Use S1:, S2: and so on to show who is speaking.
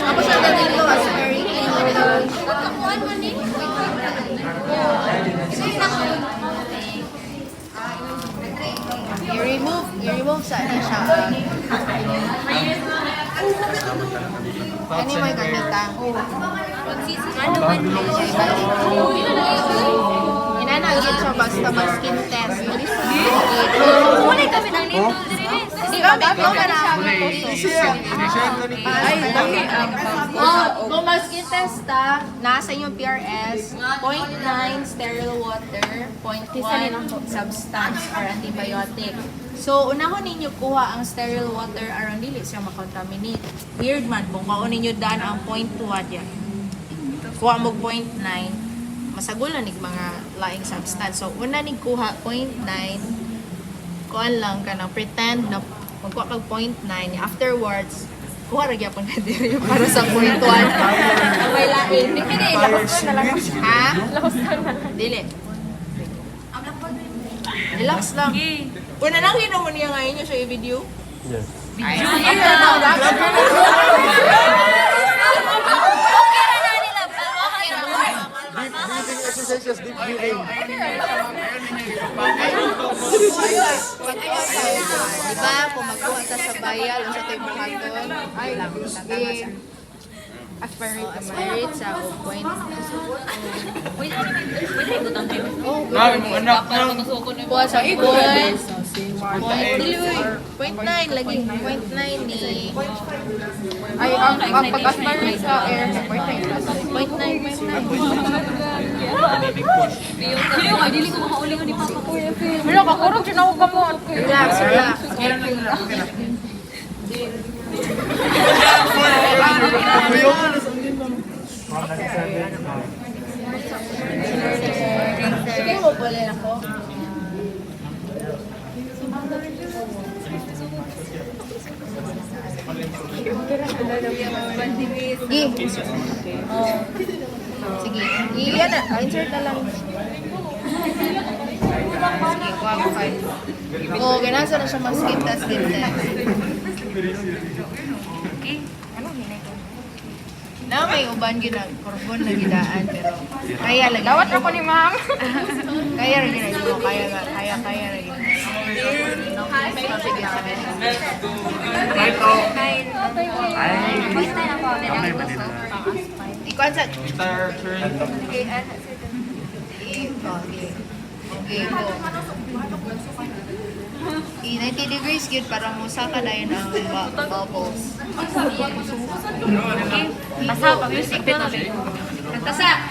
S1: Tapos ang dating ko as very i-remove sa ano siya. Ano mo yung gamita? Inanagin siya basta mag-skin test.
S2: Kulay kami ng little
S1: Hindi ba? Bago ka na siya. Ay, kung mag-skin test ta, nasa yung PRS, 0.9 sterile water, 0.1 substance or antibiotic. So, unahon ninyo kuha ang sterile water aron dili siya makontaminate. Weird man, kung kaon ninyo dan ang 0.2 yan. Kuha mo 0.9, masagulan nig mga laing substance. So, una nig kuha 0.9, kuan lang ka na pretend na magkuha kag 0.9, afterwards, kuha ra gyapon ka diri para sa 0.1. May lain. Dili, lahos na lang. Ha? Lahos na lang. Dili. Relax lang. Una nang hinom mo niya ngayon niya siya i-video?
S3: Yes.
S2: Video?
S3: Breathing exercises, deep breathing.
S1: Diba, kung magkuha ta sa bayal, o sa tayo buhaton, ay, aspirate sa 0.9.
S2: Pwede ikutan kayo.
S1: Kuha sa 0.9 lagi, 0.9 ni... Ay, ang pag-aspirate sa air, 0.9.
S2: Pero ay dili ko makaulingan ni Papa ko.
S1: Pero kakurog siya na ako kamot. Relax, relax. Sige mo pala ako. Sige. Iyan na. Insert na lang. Sige, kuha ko kayo. Oo, ganasa na siya mag-skin test. Na may uban ginag carbon na gidaan pero kaya lagi. Dawat ako ni ma'am. Kaya ra gid mo kaya ra gid. Sige sabi. Ikaw sa Okay, go. 90 degrees yun para mo saka na yun ang bubbles.
S2: Basa pa music. Tasa.